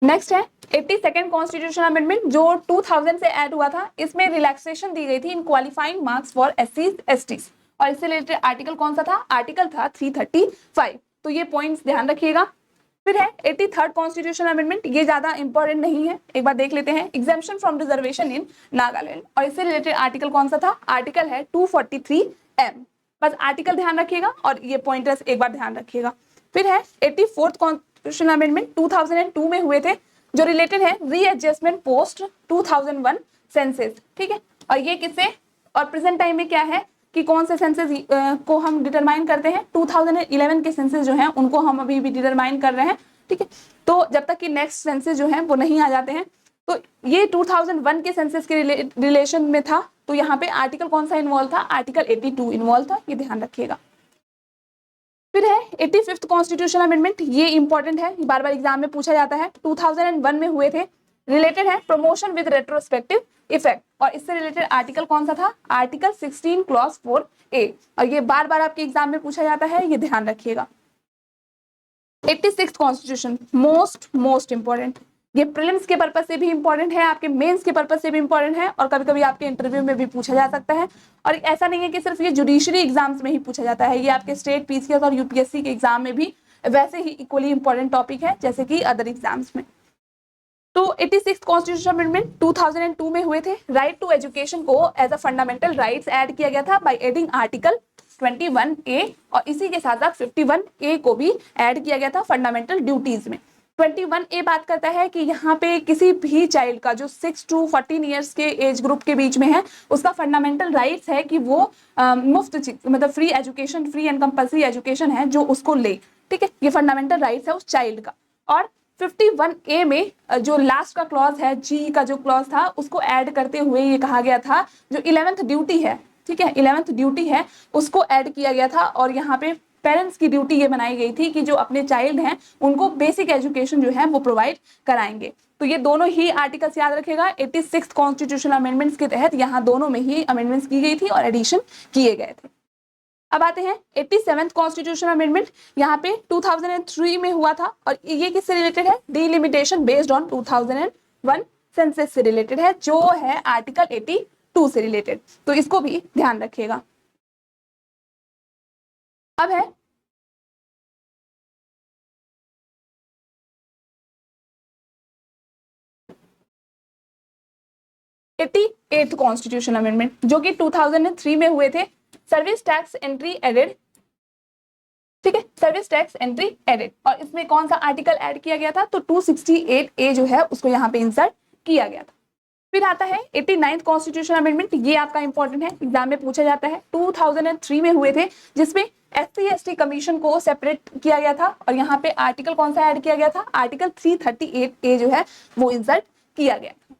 Speaker 1: नेक्स्ट है 82nd कॉन्स्टिट्यूशन अमेंडमेंट जो 2000 से ऐड हुआ था। इसमें रिलैक्सेशन दी गई थी in qualifying marks for SCs STs, और इससे रिलेटेड आर्टिकल कौन सा था, आर्टिकल था 335। तो ये पॉइंट्स ध्यान रखिएगा। फिर है 83rd कॉन्स्टिट्यूशन अमेंडमेंट, ये ज्यादा इंपॉर्टेंट नहीं है, एक बार देख लेते हैं। एग्जेम्पशन फ्रॉम रिजर्वेशन इन नागालैंड, और इससे रिलेटेड आर्टिकल कौन सा था, आर्टिकल है 243M। बस आर्टिकल ध्यान रखिएगा और ये पॉइंटर्स एक बार ध्यान रखिएगा। फिर है 84th कॉन्स्टिट्यूशन अमेंडमेंट 2002 में हुए थे, जो रिलेटेड है रीएडजस्टमेंट पोस्ट 2001 सेंसस, ठीक है। और ये किससे, और प्रेजेंट टाइम में क्या है कि कौन से सेंसस को हम डिटरमाइन करते हैं, 2011 के सेंसस जो हैं उनको हम अभी भी डिटरमाइन कर रहे हैं, ठीक है। तो जब तक कि नेक्स्ट सेंसस जो हैं वो नहीं आ जाते हैं, तो ये 2001 के सेंसस के रिलेशन में था। तो यहाँ पे आर्टिकल कौन सा इन्वॉल्व था, आर्टिकल 82 इन्वॉल्व था, ये ध्यान रखिएगा। फिर है 85th कॉन्स्टिट्यूशन अमेंडमेंट, ये इंपॉर्टेंट है, बार बार एग्जाम में पूछा जाता है, 2001 में हुए थे, रिलेटेड है प्रमोशन विद रेट्रोस्पेक्टिव इफेक्ट, और इससे रिलेटेड आर्टिकल कौन सा था, आर्टिकल 16 क्लॉज 4A, और ये बार बार आपके एग्जाम में पूछा जाता है, ये ध्यान रखिएगा। 86th कॉन्स्टिट्यूशन मोस्ट इंपॉर्टेंट, ये प्रीलिम्स के पर्पस से भी इंपॉर्टेंट है, आपके मेंस के पर्पस से भी इंपॉर्टेंट है, और कभी कभी आपके इंटरव्यू में भी पूछा जा सकता है। और ऐसा नहीं है कि सिर्फ ये जुडिशरी एग्जाम्स में ही पूछा जाता है, ये आपके स्टेट PCS और UPSC के एग्जाम में भी वैसे ही इक्वली इंपॉर्टेंट टॉपिक है जैसे कि अदर एग्जाम्स में। तो 86th कॉन्स्टिट्यूशन अमेंडमेंट 2002 में हुए थे। राइट टू एजुकेशन को as a fundamental rights add किया गया था बाय एडिंग आर्टिकल 21A, और इसी के साथ साथ 51A को भी ऐड किया गया था फंडामेंटल ड्यूटीज में। 21A बात करता है कि यहाँ पे किसी भी चाइल्ड का जो 6 to 14 ईयर्स के एज ग्रुप के बीच में है, उसका फंडामेंटल राइट्स है कि वो मुफ्त मतलब free education, free and compulsory education है जो उसको ले, ठीक है। ये फंडामेंटल राइट्स है उस चाइल्ड का। और 51A में जो लास्ट का क्लॉज है, G का जो क्लॉज था, उसको ऐड करते हुए ये कहा गया था जो 11th ड्यूटी है, ठीक है, 11th ड्यूटी है, उसको ऐड किया गया था। और यहाँ पे पेरेंट्स की ड्यूटी ये बनाई गई थी कि जो अपने चाइल्ड हैं उनको बेसिक एजुकेशन जो है वो प्रोवाइड कराएंगे। तो ये दोनों ही आर्टिकल्स याद रखेगा, 86th कॉन्स्टिट्यूशन अमेंडमेंट्स के तहत यहाँ दोनों में ही अमेंडमेंट्स की गई थी और एडिशन किए गए थे। अब आते हैं 87th कॉन्स्टिट्यूशन अमेंडमेंट, यहाँ पे 2003 में हुआ था, और ये किससे रिलेटेड है, डिलिमिटेशन बेस्ड ऑन 2001 सेंसस से रिलेटेड है, जो है आर्टिकल 82 से रिलेटेड, तो इसको भी ध्यान रखिएगा। अब है 88th कॉन्स्टिट्यूशन अमेंडमेंट जो कि 2003 में हुए थे। सर्विस टैक्स एंट्री एडेड, ठीक है, सर्विस टैक्स एंट्री एडेड, और इसमें कौन सा आर्टिकल ऐड किया गया था, तो 268A जो है उसको यहाँ पे इंसर्ट किया गया था। फिर आता है 89th कॉन्स्टिट्यूशन अमेंडमेंट, ये आपका इंपॉर्टेंट है, एग्जाम में पूछा जाता है, 2003 में हुए थे, जिसमें SC/ST कमीशन को सेपरेट किया गया था, और यहाँ पे आर्टिकल कौन सा ऐड किया गया था, आर्टिकल 338A जो है वो इंसर्ट किया गया था।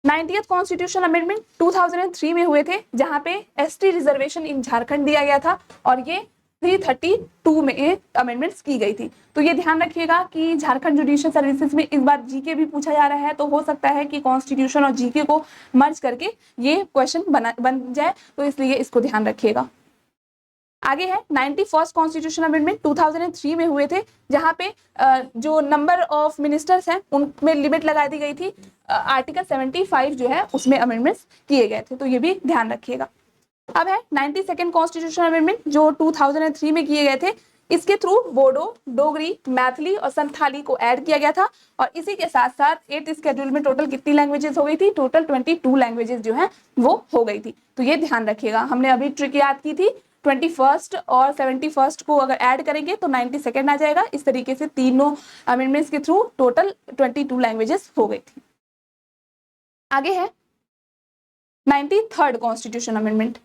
Speaker 1: 90th कॉन्स्टिट्यूशन अमेंडमेंट 2003 में हुए थे, जहां पे ST रिजर्वेशन इन झारखंड दिया गया था, और ये 332 में अमेंडमेंट्स की गई थी। तो ये ध्यान रखिएगा कि झारखंड जुडिशियल सर्विसेज में इस बार जीके भी पूछा जा रहा है, तो हो सकता है कि कॉन्स्टिट्यूशन और जीके को मर्ज करके ये क्वेश्चन बन जाए, तो इसलिए इसको ध्यान रखिएगा। आगे है 91st कॉन्स्टिट्यूशन अमेंडमेंट 2003 में हुए थे, जहां पे जो नंबर ऑफ मिनिस्टर्स हैं उनमें लिमिट लगा दी गई थी, आर्टिकल 75 जो है उसमें अमेंडमेंट्स किए गए थे, तो ये भी ध्यान रखिएगा। अब है 92nd कॉन्स्टिट्यूशन अमेंडमेंट जो 2003 में किए गए थे, इसके थ्रू बोडो, डोगरी, मैथिली और संथाली को ऐड किया गया था, और इसी के साथ साथ 8th स्केड्यूल में टोटल कितनी लैंग्वेजेस हो गई थी, टोटल 22 लैंग्वेजेस जो है वो हो गई थी। तो ये ध्यान रखिएगा, हमने अभी ट्रिक याद की थी, 21st और 71st को अगर ऐड करेंगे तो 92nd आ जाएगा। इस तरीके से तीनों अमेंडमेंट्स के थ्रू टोटल 22 लैंग्वेजेस हो गई थी। आगे है 93rd कॉन्स्टिट्यूशन अमेंडमेंट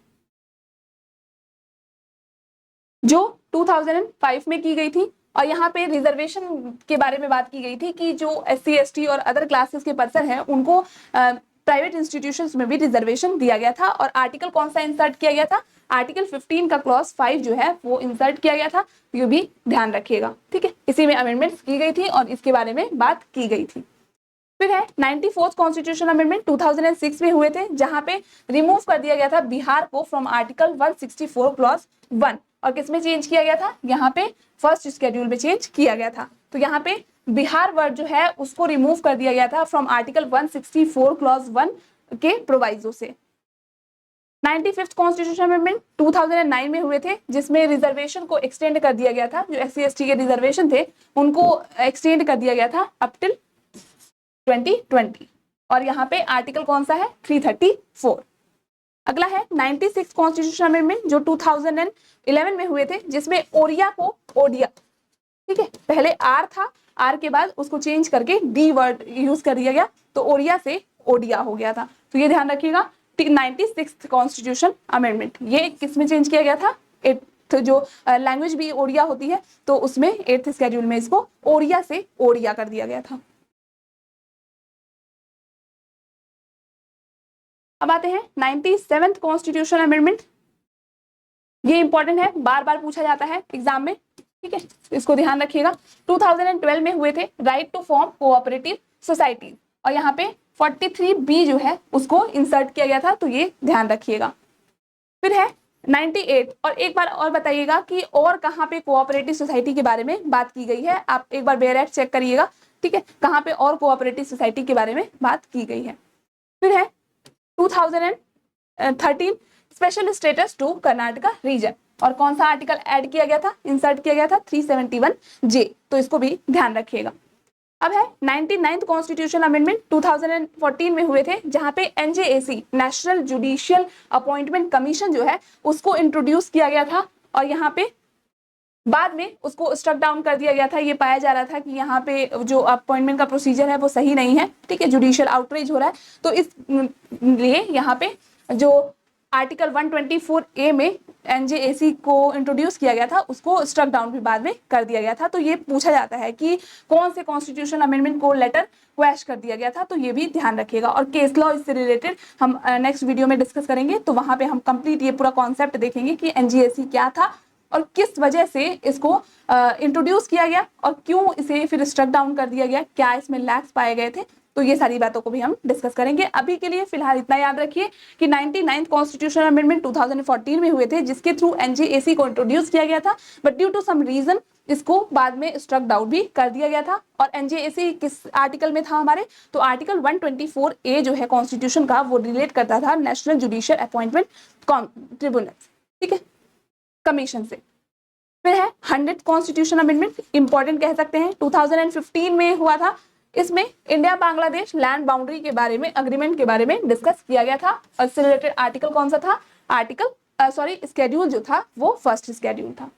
Speaker 1: जो 2005 में की गई थी, और यहाँ पे रिजर्वेशन के बारे में बात की गई थी कि जो SC/ST और अदर क्लासेस के पर्सन हैं उनको प्राइवेट इंस्टीट्यूशंस में भी रिजर्वेशन दिया गया था, और आर्टिकल कौन सा इंसर्ट किया गया था, आर्टिकल 15 का क्लॉज 5 जो है वो इंसर्ट किया गया था, ये भी ध्यान रखिएगा, ठीक है। इसी में अमेंडमेंट्स की गई थी और इसके बारे में बात की गई थी। फिर है 94th कॉन्स्टिट्यूशन अमेंडमेंट 2006 में हुए थे, जहां पे रिमूव कर दिया गया था बिहार को फ्रॉम आर्टिकल 164 क्लॉज 1, और किसमें चेंज किया गया था, यहाँ पे फर्स्ट शेड्यूल में चेंज किया गया था। तो यहाँ पे बिहार वर्ड जो है उसको रिमूव कर दिया गया था फ्रॉम आर्टिकल 164 क्लॉज 1 के प्रोवाइजो से। 95th कॉन्स्टिट्यूशन अमेंडमेंट 2009 में हुए थे, जिसमें रिजर्वेशन को एक्सटेंड कर दिया गया था, जो SC/ST के रिजर्वेशन थे उनको एक्सटेंड कर दिया गया था अप टिल 2020, और यहाँ पे आर्टिकल कौन सा है, 334। अगला है 96 कॉन्स्टिट्यूशन अमेंडमेंट जो 2011 में हुए थे, जिसमें ओडिया को ओडिया, ठीक है, पहले आर था, आर के बाद उसको चेंज करके डी वर्ड यूज कर दिया गया, तो ओडिया से ओडिया हो गया था। तो ये ध्यान रखिएगा, 96th कॉन्स्टिट्यूशन अमेंडमेंट ये किस में चेंज किया गया था, 8th जो लैंग्वेज भी ओडिया होती है तो उसमें 8th शेड्यूल में इसको ओडिया से ओडिया कर दिया गया था। अब आते हैं 97th कॉन्स्टिट्यूशन अमेंडमेंट, ये इंपॉर्टेंट है, बार बार पूछा जाता है एग्जाम में, ठीक है, इसको ध्यान रखिएगा। 2012 में हुए थे, right to form cooperative society, और यहाँ पे 43B जो है उसको इंसर्ट किया गया था, तो ये ध्यान रखिएगा। फिर है 98, और एक बार और बताइएगा कि और कहाँ पे कोऑपरेटिव सोसाइटी के बारे में बात की गई है, आप एक बार बेयर एक्ट चेक करिएगा, ठीक है, कहाँ पे और कोऑपरेटिव सोसाइटी के बारे में बात की गई है। फिर है 2013 special status to Karnataka region, और कौन सा आर्टिकल ऐड किया गया था, इंसर्ट किया गया था, 371J, तो इसको भी ध्यान रखिएगा। अब है 99th कॉन्स्टिट्यूशन अमेंडमेंट 2014 में हुए थे, जहां पे NJAC national judicial appointment commission जो है उसको इंट्रोड्यूस किया गया था, और यहाँ पे बाद में उसको स्ट्रक डाउन कर दिया गया था। ये पाया जा रहा था कि यहाँ पे जो अपॉइंटमेंट का प्रोसीजर है वो सही नहीं है, ठीक है, जुडिशियल आउटरीच हो रहा है, तो इस लिए यहाँ पे जो आर्टिकल 124A में NJAC को इंट्रोड्यूस किया गया था उसको स्ट्रक डाउन भी बाद में कर दिया गया था। तो ये पूछा जाता है कि कौन से कॉन्स्टिट्यूशन अमेंडमेंट को लेटर क्वैश कर दिया गया था, तो ये भी ध्यान रखिएगा। और केस लॉ इससे रिलेटेड हम नेक्स्ट वीडियो में डिस्कस करेंगे, तो वहां पे हम कंप्लीट ये पूरा कॉन्सेप्ट देखेंगे कि NJAC क्या था और किस वजह से इसको इंट्रोड्यूस किया गया और क्यों इसे फिर स्ट्रक डाउन कर दिया गया, क्या इसमें लैक्स पाए गए थे, तो ये सारी बातों को भी हम डिस्कस करेंगे। अभी के लिए फिलहाल इतना याद रखिए कि 99th कॉन्स्टिट्यूशन अमेंडमेंट 2014 में हुए थे, जिसके थ्रू NJAC को इंट्रोड्यूस किया गया था, but due to some reason इसको बाद में स्ट्रक डाउन भी कर दिया गया था। और NJAC किस आर्टिकल में था हमारे, तो आर्टिकल 124A जो है कॉन्स्टिट्यूशन का, वो रिलेट करता था नेशनल जुडिशियल अपॉइंटमेंट ट्रिब्यूनल, ठीक है, कमीशन से। फिर है 100th कॉन्स्टिट्यूशन अमेंडमेंट, इंपॉर्टेंट कह सकते हैं, 2015 में हुआ था। इसमें इंडिया बांग्लादेश लैंड बाउंड्री के बारे में, अग्रीमेंट के बारे में डिस्कस किया गया था। और इससे रिलेटेड आर्टिकल कौन सा था? स्केड्यूल जो था वो फर्स्ट स्केड्यूल था।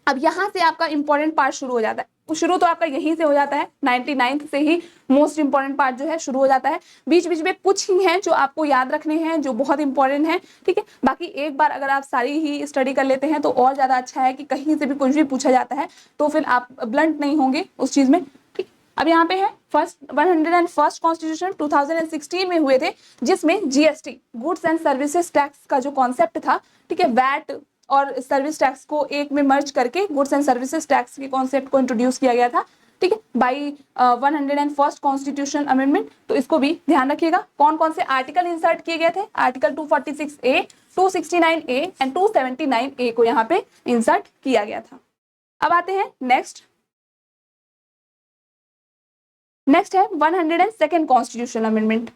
Speaker 1: अब यहां से आपका इंपॉर्टेंट पार्ट शुरू हो जाता है। शुरू तो आपका यहीं से हो जाता है, 99th से ही मोस्ट इंपॉर्टेंट पार्ट जो है शुरू हो जाता है। बीच बीच में कुछ ही हैं जो आपको याद रखने हैं, जो बहुत इंपॉर्टेंट है, ठीक है। बाकी एक बार अगर आप सारी ही स्टडी कर लेते हैं तो और ज्यादा अच्छा है कि कहीं से भी कुछ भी पूछा जाता है तो फिर आप ब्लंट नहीं होंगे उस चीज में, ठीक। अब यहाँ पे है 101st कॉन्स्टिट्यूशन 2016 में हुए थे, जिसमें GST, goods and services tax का जो कॉन्सेप्ट था, ठीक है, वैट और सर्विस टैक्स को एक में मर्ज करके गुड्स एंड सर्विसेज टैक्स के कॉन्सेप्ट को इंट्रोड्यूस किया गया था, ठीक है, बाई 101st कॉन्स्टिट्यूशन अमेंडमेंट। तो इसको भी ध्यान रखिएगा। कौन कौन से आर्टिकल इंसर्ट किए गए थे? Article 246A, 269A and 279A को यहाँ पे इंसर्ट किया गया था। अब आते हैं नेक्स्ट है 102nd कॉन्स्टिट्यूशन अमेंडमेंट।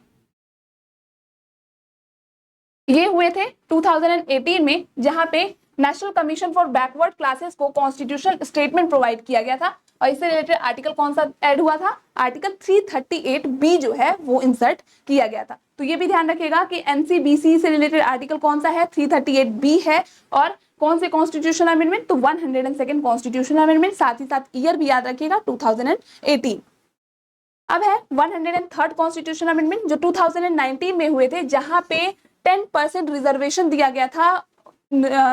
Speaker 1: ये हुए थे 2018 में, जहां पे national commission for backward classes को कॉन्स्टिट्यूशनल स्टेटमेंट प्रोवाइड किया गया था। और इससे रिलेटेड आर्टिकल कौन सा ऐड हुआ था? आर्टिकल 338B जो है वो इंसर्ट किया गया था। तो ये भी ध्यान रखिएगा कि एनसीबीसी से रिलेटेड आर्टिकल कौन सा है? 338B है। और कौन से कॉन्स्टिट्यूशन अमेंडमेंट? तो 102nd कॉन्स्टिट्यूशन अमेंडमेंट। साथ ही साथ ईयर भी याद रखिएगा, 2018। अब है 103rd कॉन्स्टिट्यूशन अमेंडमेंट जो 2019 में हुए थे, जहां पे 10% रिजर्वेशन दिया गया था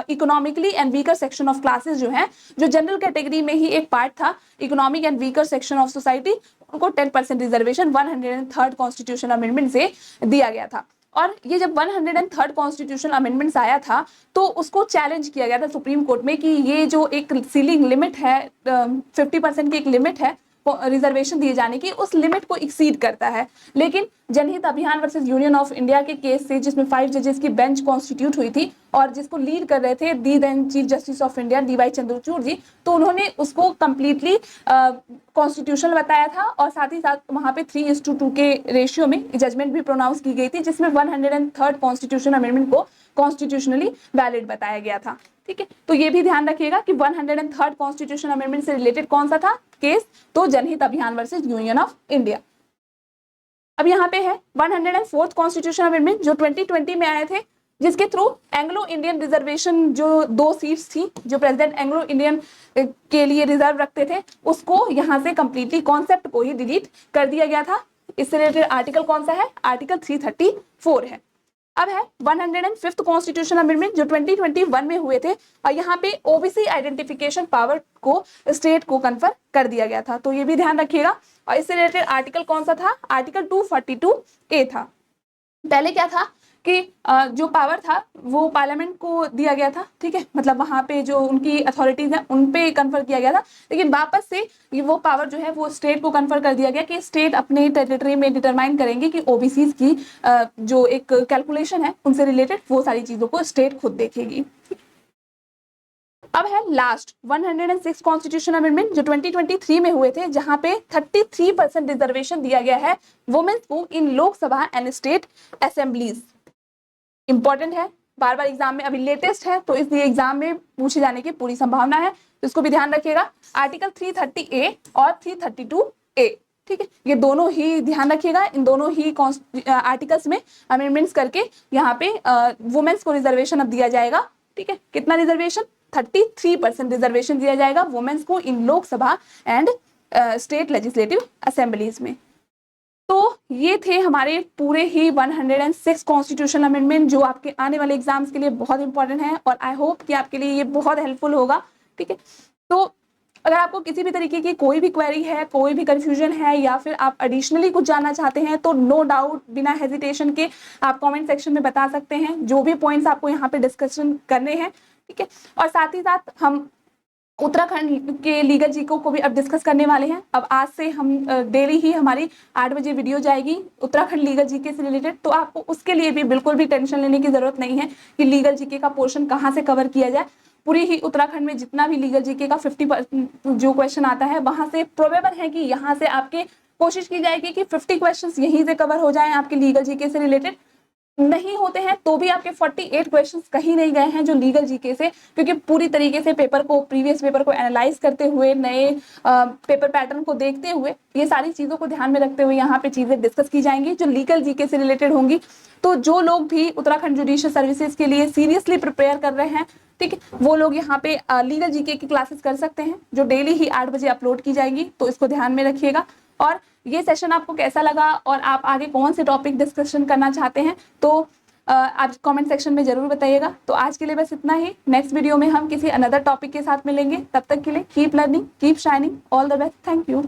Speaker 1: economically and weaker section of classes जो हैं, जो जनरल कैटेगरी में ही एक पार्ट था, economic and weaker section of society, उनको 10% रिजर्वेशन 103rd कॉन्स्टिट्यूशन अमेंडमेंट से दिया गया था। और ये जब 103rd कॉन्स्टिट्यूशन अमेंडमेंट्स आया था तो उसको चैलेंज किया गया था सुप्रीम कोर्ट में कि ये जो एक सीलिंग लिमिट है, 50% की एक लिमिट है रिजर्वेशन दिए जाने की, उस लिमिट को एक्सीड करता है। लेकिन जनहित अभियान वर्सेस यूनियन ऑफ इंडिया के केस से, जिसमें 5 जजेस की बेंच कॉन्स्टिट्यूट हुई थी और जिसको लीड कर रहे थे the then chief justice of India DY Chandrachud ji, तो उन्होंने उसको कंप्लीटली कॉन्स्टिट्यूशनल बताया था। और साथ ही साथ वहां पे 3:2 के रेशियो में जजमेंट भी प्रोनाउंस की गई थी, जिसमें 103rd कॉन्स्टिट्यूशन अमेंडमेंट को कॉन्स्टिट्यूशनली वैलिड बताया गया था, ठीक है। तो ये भी ध्यान रखिएगा कि 103rd कॉन्स्टिट्यूशन अमेंडमेंट से रिलेटेड कौन सा था केस? तो जनहित अभियान वर्सेस यूनियन ऑफ इंडिया। अब यहाँ पे है 104th कॉन्स्टिट्यूशन अमेंडमेंट जो 2020 में आए थे, जिसके थ्रू एंग्लो इंडियन रिजर्वेशन जो 2 सीट्स थी जो प्रेसिडेंट एंग्लो इंडियन के लिए रिजर्व रखते थे, उसको यहाँ से कंप्लीटली कॉन्सेप्ट को ही डिलीट कर दिया गया था। इससे रिलेटेड आर्टिकल कौन सा है? आर्टिकल 334 है। अब है 105th कॉन्स्टिट्यूशन अमेंडमेंट जो 2021 में हुए थे, और यहाँ पे ओबीसी आइडेंटिफिकेशन पावर को स्टेट को कन्फर कर दिया गया था। तो ये भी ध्यान रखिएगा। और इससे रिलेटेड आर्टिकल कौन सा था? आर्टिकल 242A था। पहले क्या था कि जो पावर था वो पार्लियामेंट को दिया गया था, ठीक है, मतलब वहां पे जो उनकी अथॉरिटीज हैं उन पे कन्फर किया गया था। लेकिन वापस से वो पावर जो है वो स्टेट को कन्फर कर दिया गया कि स्टेट अपने टेरिटरी में डिटरमाइन करेंगे कि ओबीसीज की जो एक कैलकुलेशन है उनसे रिलेटेड वो सारी चीजों को स्टेट खुद देखेगी। अब है लास्ट 106 कॉन्स्टिट्यूशन अमेंडमेंट जो 2023 में हुए थे, जहां पे 33% रिजर्वेशन दिया गया है वुमेन्स को in Lok Sabha and state assemblies. Important है, बार बार एग्जाम में, अभी लेटेस्ट है तो इसलिए एग्जाम में पूछे जाने की पूरी संभावना है, तो इसको भी ध्यान रखिएगा। आर्टिकल 330A और 332A, ठीक है, ये दोनों ही ध्यान रखिएगा। इन दोनों ही आर्टिकल्स में अमेंडमेंट्स करके यहाँ पे वुमेन्स को रिजर्वेशन अब दिया जाएगा, ठीक है। कितना रिजर्वेशन? 33% रिजर्वेशन दिया जाएगा वुमेन्स को in Lok Sabha and state legislative assemblies में। तो ये थे हमारे पूरे ही 106 कॉन्स्टिट्यूशन अमेंडमेंट जो आपके आने वाले एग्जाम्स के लिए बहुत इंपॉर्टेंट है, और आई होप कि आपके लिए ये बहुत हेल्पफुल होगा, ठीक है। तो अगर आपको किसी भी तरीके की कोई भी क्वेरी है, कोई भी कंफ्यूजन है, या फिर आप एडिशनली कुछ जानना चाहते हैं, तो नो डाउट बिना हेजिटेशन के आप कमेंट सेक्शन में बता सकते हैं जो भी पॉइंट्स आपको यहाँ पे डिस्कशन करने हैं, ठीक है। और साथ ही साथ हम उत्तराखंड के लीगल जीको को भी अब डिस्कस करने वाले हैं। अब आज से हम डेली ही हमारी 8 बजे वीडियो जाएगी उत्तराखंड लीगल जीके से रिलेटेड, तो आपको उसके लिए भी बिल्कुल भी टेंशन लेने की जरूरत नहीं है कि लीगल जीके का पोर्शन कहाँ से कवर किया जाए। पूरी ही उत्तराखंड में जितना भी लीगल जीके का 50% जो क्वेश्चन आता है, वहां से प्रोबेबल है कि यहाँ से आपके कोशिश की जाएगी कि 50 क्वेश्चन यहीं से कवर हो जाए आपके लीगल जीके से रिलेटेड। नहीं होते हैं तो भी आपके 48 क्वेश्चंस कहीं नहीं गए हैं जो लीगल जीके से, क्योंकि पूरी तरीके से पेपर को, प्रीवियस पेपर को एनालाइज करते हुए, नए पेपर पैटर्न को देखते हुए, ये सारी चीज़ों को ध्यान में रखते हुए यहाँ पे चीज़ें डिस्कस की जाएंगी जो लीगल जीके से रिलेटेड होंगी। तो जो लोग भी उत्तराखंड जुडिशियल सर्विसेज के लिए सीरियसली प्रिपेयर कर रहे हैं, ठीक है, वो लोग यहाँ पे लीगल जीके की क्लासेस कर सकते हैं जो डेली ही 8 बजे अपलोड की जाएगी, तो इसको ध्यान में रखिएगा। और ये सेशन आपको कैसा लगा और आप आगे कौन से टॉपिक डिस्कशन करना चाहते हैं, तो आप कमेंट सेक्शन में जरूर बताइएगा। तो आज के लिए बस इतना ही। नेक्स्ट वीडियो में हम किसी अनदर टॉपिक के साथ मिलेंगे। तब तक के लिए keep learning, keep shining, all the best, thank you.